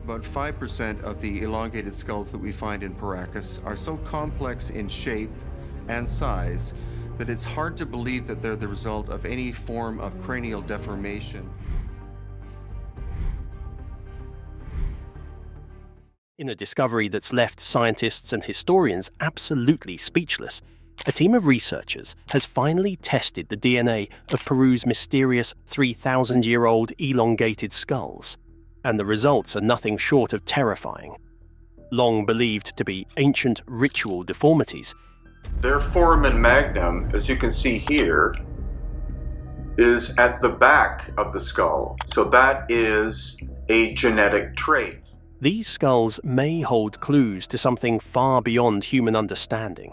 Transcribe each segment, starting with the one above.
About 5% of the elongated skulls that we find in Paracas are so complex in shape and size that it's hard to believe that they're the result of any form of cranial deformation. In a discovery that's left scientists and historians absolutely speechless, a team of researchers has finally tested the DNA of Peru's mysterious 3,000-year-old elongated skulls, and the results are nothing short of terrifying. Long believed to be ancient ritual deformities, their foramen magnum, as you can see here, is at the back of the skull. So that is a genetic trait. these skulls may hold clues to something far beyond human understanding.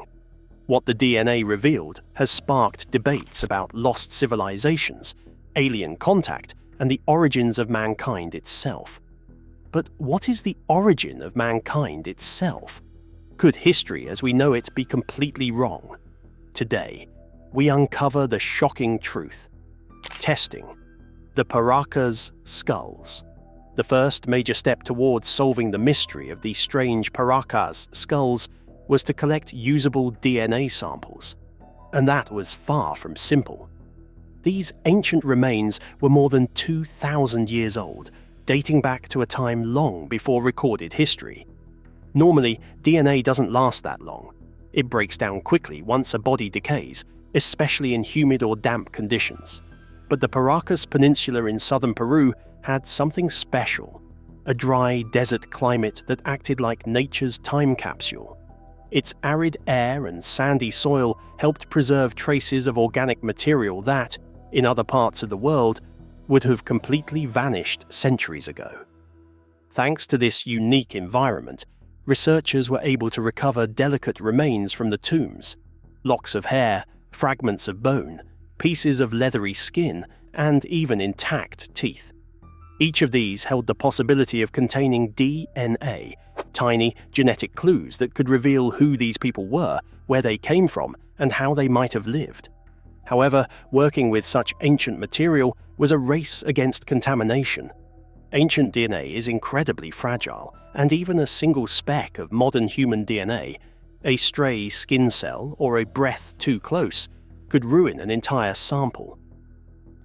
What the DNA revealed has sparked debates about lost civilizations, alien contact, and the origins of mankind itself. But what is the origin of mankind itself? Could history as we know it be completely wrong? Today, we uncover the shocking truth. Testing the Paracas skulls. The first major step towards solving the mystery of these strange Paracas skulls was to collect usable DNA samples. And that was far from simple. These ancient remains were more than 2,000 years old, dating back to a time long before recorded history. Normally, DNA doesn't last that long. It breaks down quickly once a body decays, especially in humid or damp conditions. But the Paracas Peninsula in southern Peru had something special, a dry desert climate that acted like nature's time capsule. Its arid air and sandy soil helped preserve traces of organic material that, in other parts of the world, would have completely vanished centuries ago. Thanks to this unique environment, researchers were able to recover delicate remains from the tombs, locks of hair, fragments of bone, pieces of leathery skin, and even intact teeth. Each of these held the possibility of containing DNA, tiny genetic clues that could reveal who these people were, where they came from, and how they might have lived. However, working with such ancient material was a race against contamination. Ancient DNA is incredibly fragile, and even a single speck of modern human DNA, a stray skin cell or a breath too close, could ruin an entire sample.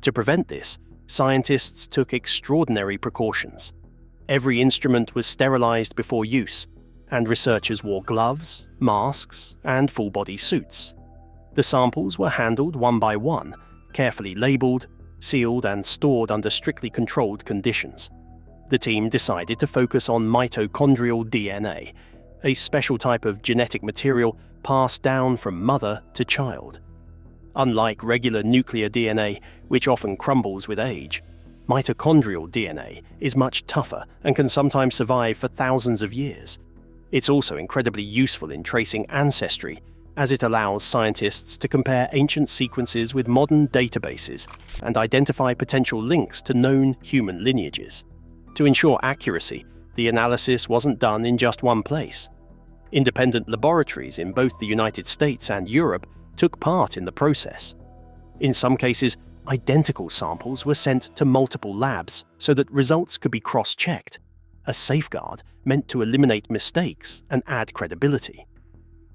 To prevent this, scientists took extraordinary precautions. Every instrument was sterilized before use, and researchers wore gloves, masks, and full-body suits. The samples were handled one by one, carefully labeled, sealed, and stored under strictly controlled conditions. The team decided to focus on mitochondrial DNA, a special type of genetic material passed down from mother to child. Unlike regular nuclear DNA, which often crumbles with age, mitochondrial DNA is much tougher and can sometimes survive for thousands of years. It's also incredibly useful in tracing ancestry, as it allows scientists to compare ancient sequences with modern databases and identify potential links to known human lineages. To ensure accuracy, the analysis wasn't done in just one place. Independent laboratories in both the United States and Europe took part in the process. In some cases, identical samples were sent to multiple labs so that results could be cross-checked, a safeguard meant to eliminate mistakes and add credibility.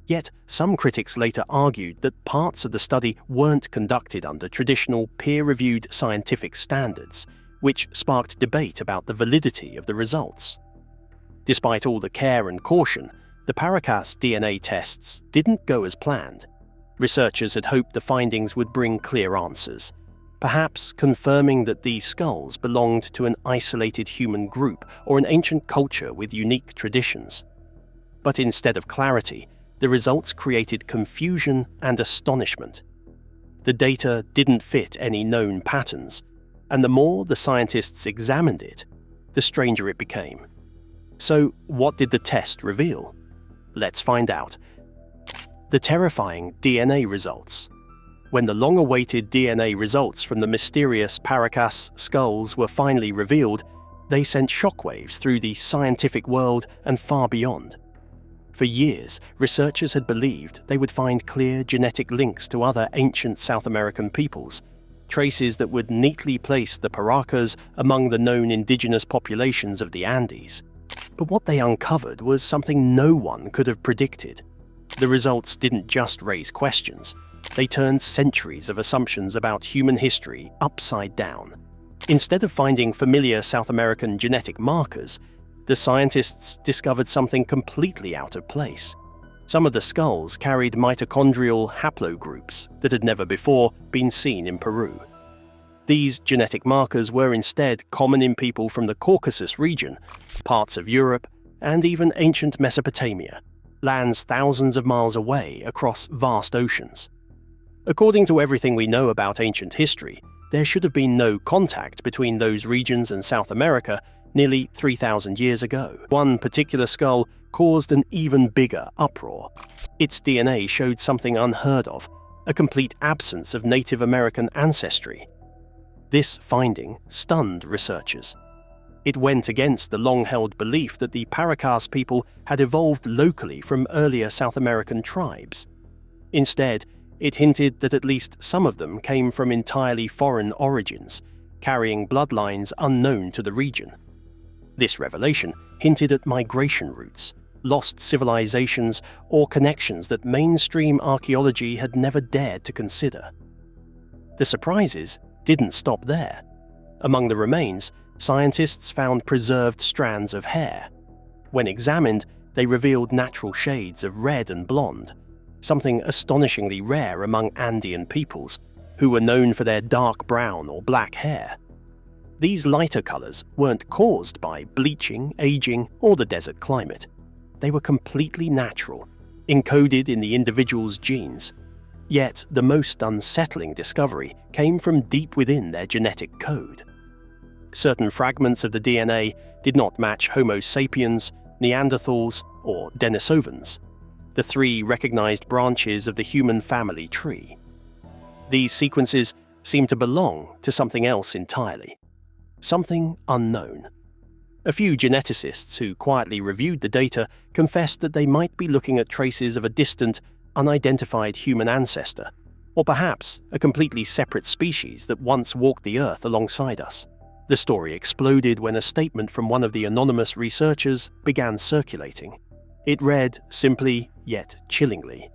Yet, some critics later argued that parts of the study weren't conducted under traditional peer-reviewed scientific standards, which sparked debate about the validity of the results. Despite all the care and caution, the Paracas DNA tests didn't go as planned. Researchers had hoped the findings would bring clear answers, perhaps confirming that these skulls belonged to an isolated human group or an ancient culture with unique traditions. But instead of clarity, the results created confusion and astonishment. The data didn't fit any known patterns, and the more the scientists examined it, the stranger it became. So, what did the test reveal? Let's find out. The terrifying DNA results. When the long-awaited DNA results from the mysterious Paracas skulls were finally revealed, they sent shockwaves through the scientific world and far beyond. For years, researchers had believed they would find clear genetic links to other ancient South American peoples, traces that would neatly place the Paracas among the known indigenous populations of the Andes. But what they uncovered was something no one could have predicted. The results didn't just raise questions, they turned centuries of assumptions about human history upside down. Instead of finding familiar South American genetic markers, the scientists discovered something completely out of place. Some of the skulls carried mitochondrial haplogroups that had never before been seen in Peru. These genetic markers were instead common in people from the Caucasus region, parts of Europe, and even ancient Mesopotamia, lands thousands of miles away across vast oceans. According to everything we know about ancient history, there should have been no contact between those regions and South America nearly 3,000 years ago. One particular skull caused an even bigger uproar. Its DNA showed something unheard of, a complete absence of Native American ancestry. This finding stunned researchers. It went against the long-held belief that the Paracas people had evolved locally from earlier South American tribes. Instead, it hinted that at least some of them came from entirely foreign origins, carrying bloodlines unknown to the region. This revelation hinted at migration routes, lost civilizations, or connections that mainstream archaeology had never dared to consider. The surprises didn't stop there. Among the remains, scientists found preserved strands of hair. When examined, they revealed natural shades of red and blonde, something astonishingly rare among Andean peoples, who were known for their dark brown or black hair. These lighter colors weren't caused by bleaching, aging, or the desert climate. They were completely natural, encoded in the individual's genes. Yet the most unsettling discovery came from deep within their genetic code. Certain fragments of the DNA did not match Homo sapiens, Neanderthals, or Denisovans, the three recognized branches of the human family tree. These sequences seemed to belong to something else entirely, something unknown. A few geneticists who quietly reviewed the data confessed that they might be looking at traces of a distant, unidentified human ancestor, or perhaps a completely separate species that once walked the Earth alongside us. The story exploded when a statement from one of the anonymous researchers began circulating. It read simply, yet chillingly,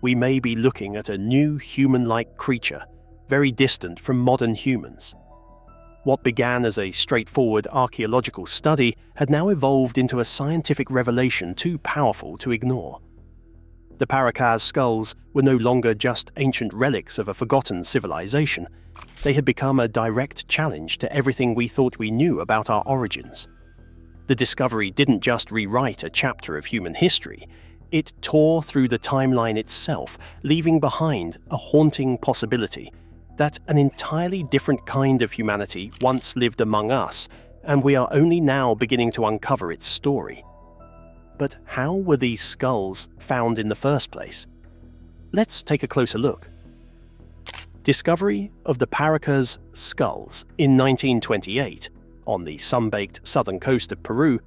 "We may be looking at a new human-like creature, very distant from modern humans." What began as a straightforward archaeological study had now evolved into a scientific revelation too powerful to ignore. The Paracas skulls were no longer just ancient relics of a forgotten civilization. They had become a direct challenge to everything we thought we knew about our origins. The discovery didn't just rewrite a chapter of human history, it tore through the timeline itself, leaving behind a haunting possibility that an entirely different kind of humanity once lived among us, and we are only now beginning to uncover its story. But how were these skulls found in the first place? Let's take a closer look. Discovery of the Paracas skulls in 1928, on the sun-baked southern coast of Peru,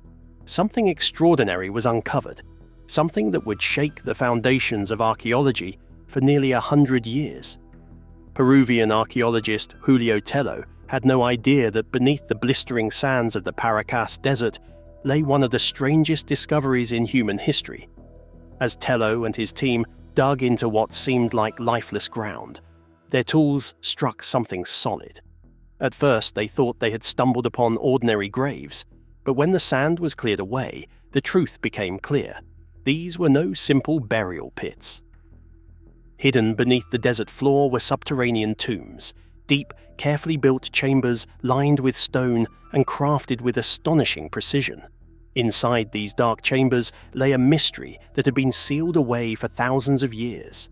something extraordinary was uncovered, something that would shake the foundations of archaeology for nearly 100 years. Peruvian archaeologist Julio Tello had no idea that beneath the blistering sands of the Paracas Desert lay one of the strangest discoveries in human history. As Tello and his team dug into what seemed like lifeless ground, their tools struck something solid. At first, they thought they had stumbled upon ordinary graves, but when the sand was cleared away, the truth became clear. These were no simple burial pits. Hidden beneath the desert floor were subterranean tombs, deep, carefully built chambers lined with stone and crafted with astonishing precision. Inside these dark chambers lay a mystery that had been sealed away for thousands of years.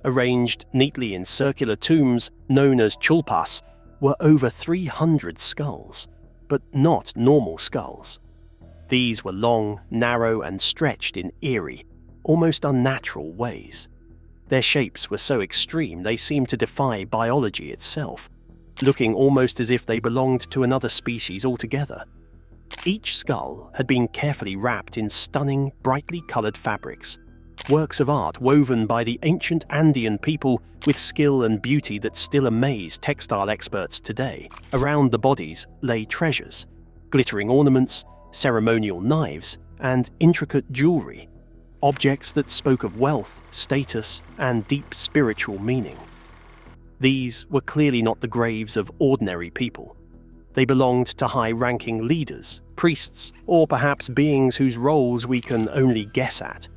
Arranged neatly in circular tombs known as chulpas were over 300 skulls, but not normal skulls. These were long, narrow, and stretched in eerie, almost unnatural ways. Their shapes were so extreme they seemed to defy biology itself, looking almost as if they belonged to another species altogether. Each skull had been carefully wrapped in stunning, brightly colored fabrics, works of art woven by the ancient Andean people with skill and beauty that still amaze textile experts today. Around the bodies lay treasures, glittering ornaments, ceremonial knives, and intricate jewelry, objects that spoke of wealth, status, and deep spiritual meaning. These were clearly not the graves of ordinary people. They belonged to high-ranking leaders, priests, or perhaps beings whose roles we can only guess at.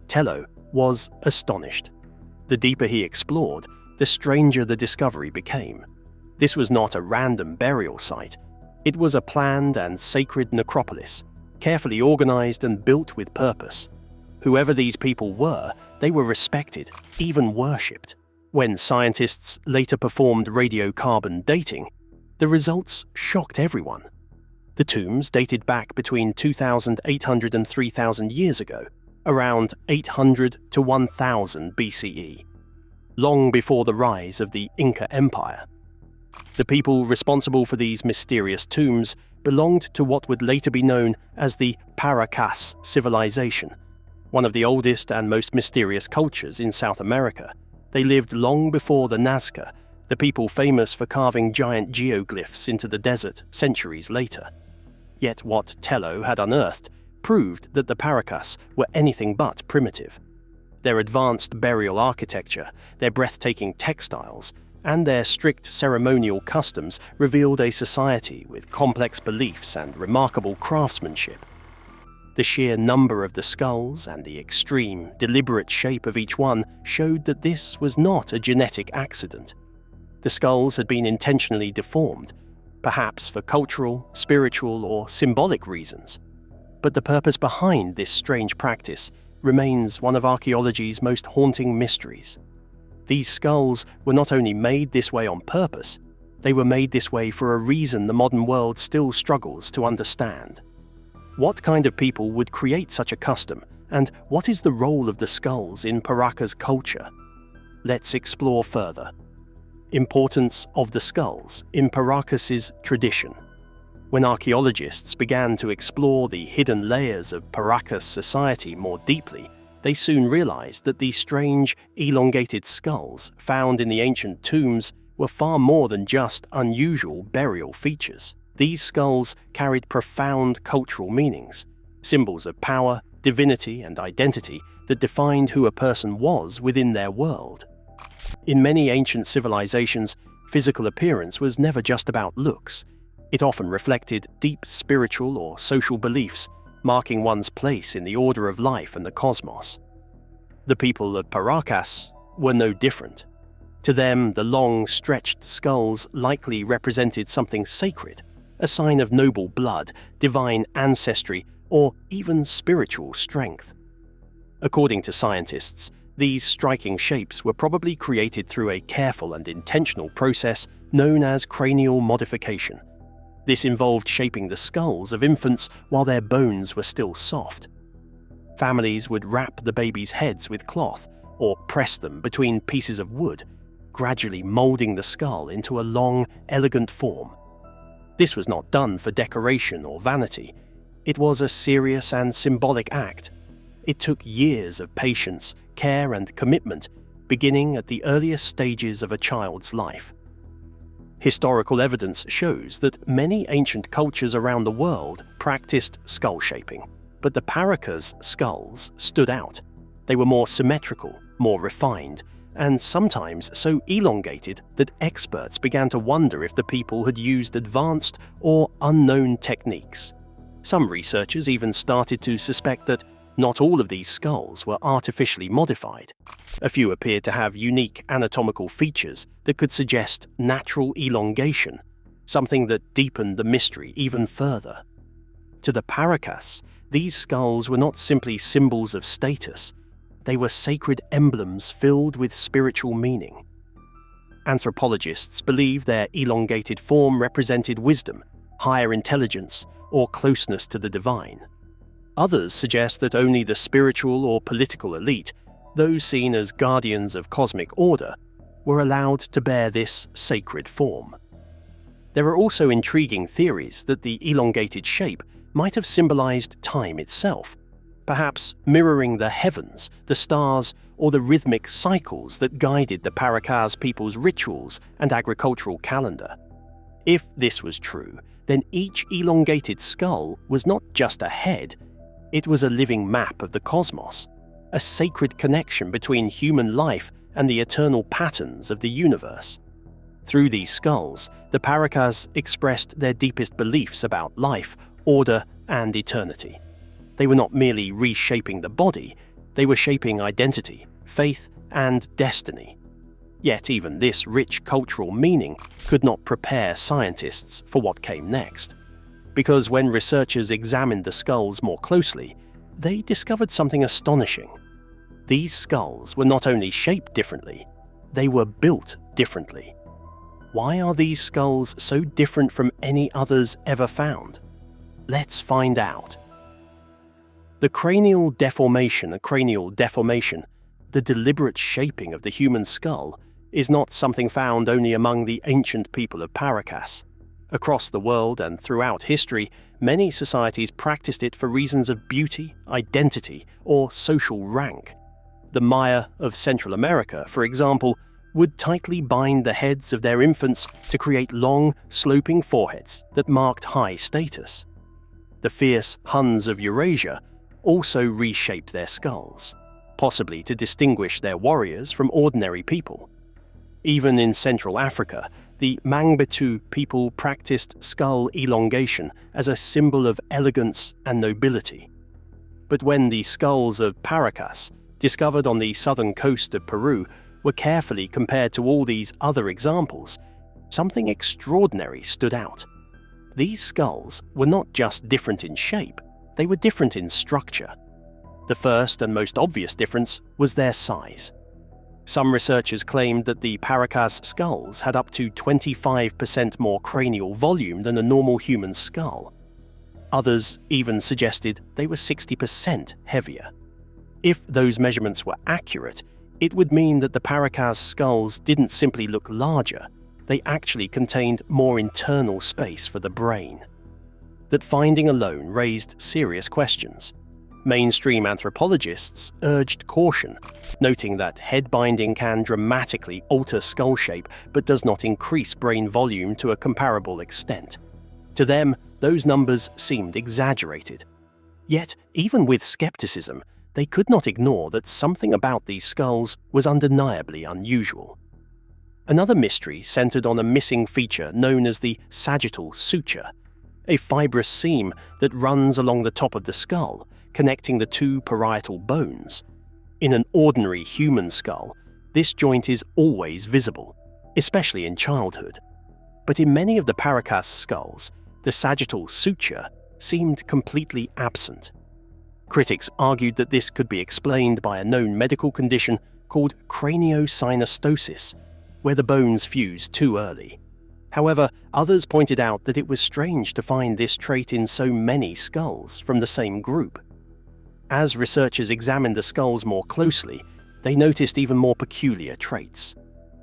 Tello was astonished. The deeper he explored, the stranger the discovery became. This was not a random burial site. It was a planned and sacred necropolis, carefully organized and built with purpose. Whoever these people were, they were respected, even worshipped. When scientists later performed radiocarbon dating, the results shocked everyone. The tombs dated back between 2,800 and 3,000 years ago, around 800 to 1000 BCE, long before the rise of the Inca Empire. The people responsible for these mysterious tombs belonged to what would later be known as the Paracas civilization, one of the oldest and most mysterious cultures in South America. They lived long before the Nazca, the people famous for carving giant geoglyphs into the desert centuries later. Yet what Tello had unearthed proved that the Paracas were anything but primitive. Their advanced burial architecture, their breathtaking textiles, and their strict ceremonial customs revealed a society with complex beliefs and remarkable craftsmanship. The sheer number of the skulls and the extreme, deliberate shape of each one showed that this was not a genetic accident. The skulls had been intentionally deformed, perhaps for cultural, spiritual, or symbolic reasons. But the purpose behind this strange practice remains one of archaeology's most haunting mysteries. These skulls were not only made this way on purpose, they were made this way for a reason the modern world still struggles to understand. What kind of people would create such a custom, and what is the role of the skulls in Paracas culture? Let's explore further. Importance of the skulls in Paracas's tradition. When archaeologists began to explore the hidden layers of Paracas society more deeply, they soon realized that the strange, elongated skulls found in the ancient tombs were far more than just unusual burial features. These skulls carried profound cultural meanings, symbols of power, divinity, and identity that defined who a person was within their world. In many ancient civilizations, physical appearance was never just about looks. It often reflected deep spiritual or social beliefs, marking one's place in the order of life and the cosmos. The people of Paracas were no different. To them, the long, stretched skulls likely represented something sacred, a sign of noble blood, divine ancestry, or even spiritual strength. According to scientists, these striking shapes were probably created through a careful and intentional process known as cranial modification. This involved shaping the skulls of infants while their bones were still soft. Families would wrap the babies' heads with cloth or press them between pieces of wood, gradually molding the skull into a long, elegant form. This was not done for decoration or vanity. It was a serious and symbolic act. It took years of patience, care, and commitment, beginning at the earliest stages of a child's life. Historical evidence shows that many ancient cultures around the world practiced skull shaping, but the Paracas skulls stood out. They were more symmetrical, more refined, and sometimes so elongated that experts began to wonder if the people had used advanced or unknown techniques. Some researchers even started to suspect that not all of these skulls were artificially modified. A few appeared to have unique anatomical features that could suggest natural elongation, something that deepened the mystery even further. To the Paracas, these skulls were not simply symbols of status, they were sacred emblems filled with spiritual meaning. Anthropologists believe their elongated form represented wisdom, higher intelligence, or closeness to the divine. Others suggest that only the spiritual or political elite, those seen as guardians of cosmic order, were allowed to bear this sacred form. There are also intriguing theories that the elongated shape might have symbolized time itself, perhaps mirroring the heavens, the stars, or the rhythmic cycles that guided the Paracas people's rituals and agricultural calendar. If this was true, then each elongated skull was not just a head, it was a living map of the cosmos, a sacred connection between human life and the eternal patterns of the universe. Through these skulls, the Paracas expressed their deepest beliefs about life, order, and eternity. They were not merely reshaping the body, they were shaping identity, faith, and destiny. Yet even this rich cultural meaning could not prepare scientists for what came next. Because when researchers examined the skulls more closely, they discovered something astonishing. These skulls were not only shaped differently, they were built differently. Why are these skulls so different from any others ever found? Let's find out. The cranial deformation, the deliberate shaping of the human skull, is not something found only among the ancient people of Paracas. Across the world and throughout history, many societies practiced it for reasons of beauty, identity, or social rank. The Maya of Central America, for example, would tightly bind the heads of their infants to create long, sloping foreheads that marked high status. The fierce Huns of Eurasia also reshaped their skulls, possibly to distinguish their warriors from ordinary people. Even in Central Africa, the Mangbetu people practiced skull elongation as a symbol of elegance and nobility. But when the skulls of Paracas, discovered on the southern coast of Peru, were carefully compared to all these other examples, something extraordinary stood out. These skulls were not just different in shape, they were different in structure. The first and most obvious difference was their size. Some researchers claimed that the Paracas skulls had up to 25% more cranial volume than a normal human skull. Others even suggested they were 60% heavier. If those measurements were accurate, it would mean that the Paracas skulls didn't simply look larger, they actually contained more internal space for the brain. That finding alone raised serious questions. Mainstream anthropologists urged caution, noting that head binding can dramatically alter skull shape but does not increase brain volume to a comparable extent. To them, those numbers seemed exaggerated. Yet, even with skepticism, they could not ignore that something about these skulls was undeniably unusual. Another mystery centered on a missing feature known as the sagittal suture, a fibrous seam that runs along the top of the skull, connecting the two parietal bones. In an ordinary human skull, this joint is always visible, especially in childhood. But in many of the Paracas skulls, the sagittal suture seemed completely absent. Critics argued that this could be explained by a known medical condition called craniosynostosis, where the bones fuse too early. However, others pointed out that it was strange to find this trait in so many skulls from the same group. As researchers examined the skulls more closely, they noticed even more peculiar traits.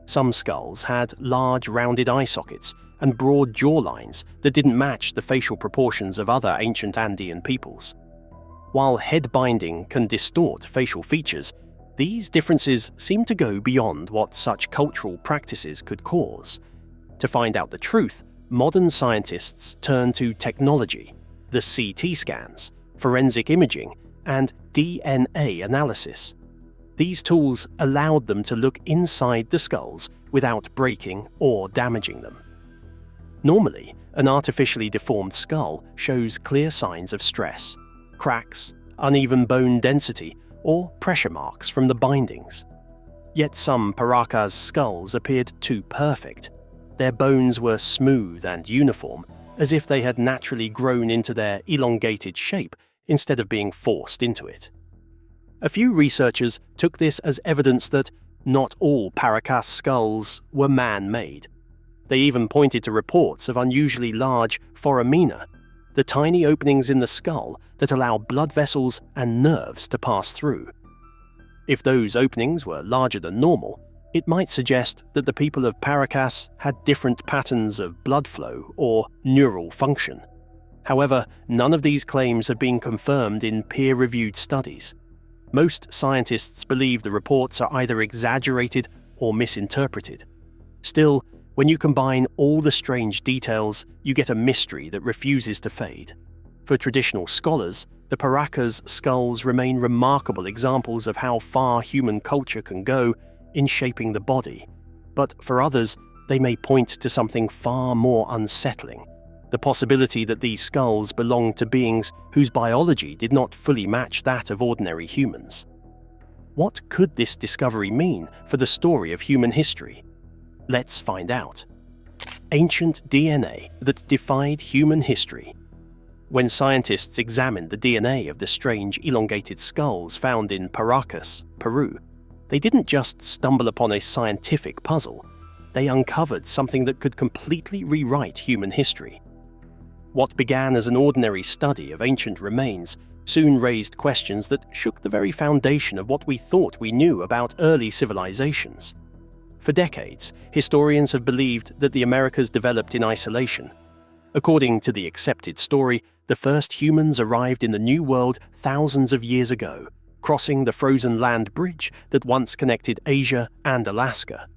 Some skulls had large rounded eye sockets and broad jawlines that didn't match the facial proportions of other ancient Andean peoples. While head binding can distort facial features, these differences seem to go beyond what such cultural practices could cause. To find out the truth, modern scientists turn to technology, the CT scans, forensic imaging, and DNA analysis. These tools allowed them to look inside the skulls without breaking or damaging them. Normally, an artificially deformed skull shows clear signs of stress, cracks, uneven bone density, or pressure marks from the bindings. Yet some Paracas skulls appeared too perfect. Their bones were smooth and uniform, as if they had naturally grown into their elongated shape instead of being forced into it. A few researchers took this as evidence that not all Paracas skulls were man-made. They even pointed to reports of unusually large foramina, the tiny openings in the skull that allow blood vessels and nerves to pass through. If those openings were larger than normal, it might suggest that the people of Paracas had different patterns of blood flow or neural function. However, none of these claims have been confirmed in peer-reviewed studies. Most scientists believe the reports are either exaggerated or misinterpreted. Still, When you combine all the strange details, you get a mystery that refuses to fade. For traditional scholars, the Paracas skulls remain remarkable examples of how far human culture can go in shaping the body. But for others, they may point to something far more unsettling: the possibility that these skulls belonged to beings whose biology did not fully match that of ordinary humans. What could this discovery mean for the story of human history? Let's find out. Ancient DNA that defied human history. When scientists examined the DNA of the strange elongated skulls found in Paracas, Peru, they didn't just stumble upon a scientific puzzle. They uncovered something that could completely rewrite human history. What began as an ordinary study of ancient remains soon raised questions that shook the very foundation of what we thought we knew about early civilizations. For decades, historians have believed that the Americas developed in isolation. According to the accepted story, the first humans arrived in the New World thousands of years ago, crossing the frozen land bridge that once connected Asia and Alaska.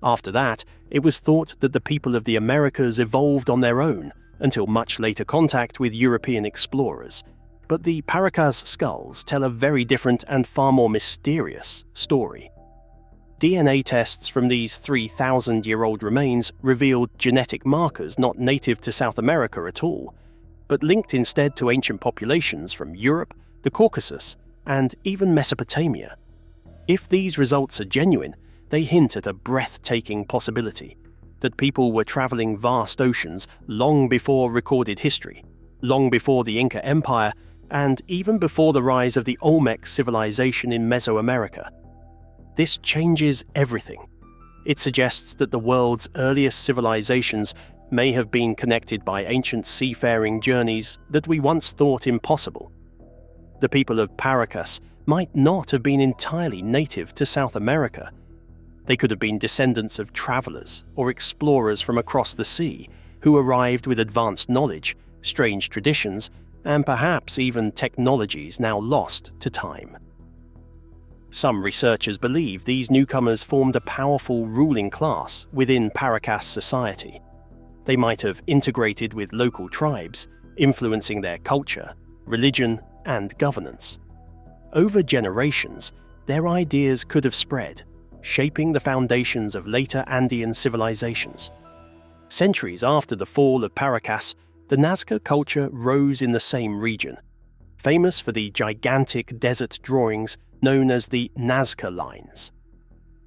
After that, it was thought that the people of the Americas evolved on their own until much later contact with European explorers. But the Paracas skulls tell a very different and far more mysterious story. DNA tests from these 3,000-year-old remains revealed genetic markers not native to South America at all, but linked instead to ancient populations from Europe, the Caucasus, and even Mesopotamia. If these results are genuine, they hint at a breathtaking possibility: that people were traveling vast oceans long before recorded history, long before the Inca Empire, and even before the rise of the Olmec civilization in Mesoamerica. This changes everything. It suggests that the world's earliest civilizations may have been connected by ancient seafaring journeys that we once thought impossible. The people of Paracas might not have been entirely native to South America. They could have been descendants of travelers or explorers from across the sea who arrived with advanced knowledge, strange traditions, and perhaps even technologies now lost to time. Some researchers believe these newcomers formed a powerful ruling class within Paracas society. They might have integrated with local tribes, influencing their culture, religion, and governance. Over generations, their ideas could have spread, shaping the foundations of later Andean civilizations. Centuries after the fall of Paracas, the Nazca culture rose in the same region, famous for the gigantic desert drawings known as the Nazca lines.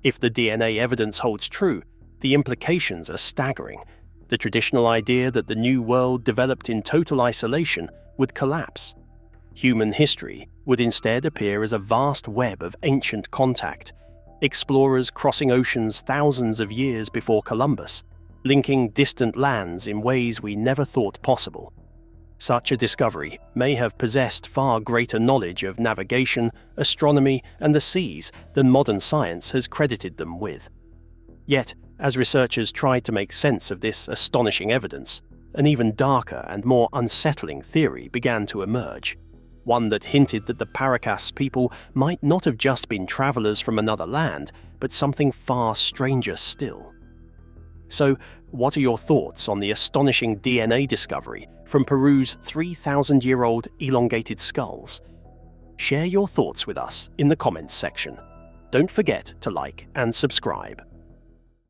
If the DNA evidence holds true, the implications are staggering. The traditional idea that the New World developed in total isolation would collapse. Human history would instead appear as a vast web of ancient contact, explorers crossing oceans thousands of years before Columbus, linking distant lands in ways we never thought possible. Such a discovery may have possessed far greater knowledge of navigation, astronomy, and the seas than modern science has credited them with. Yet, as researchers tried to make sense of this astonishing evidence, an even darker and more unsettling theory began to emerge. One that hinted that the Paracas people might not have just been travelers from another land, but something far stranger still. So, what are your thoughts on the astonishing DNA discovery from Peru's 3,000-year-old elongated skulls? Share your thoughts with us in the comments section. Don't forget to like and subscribe.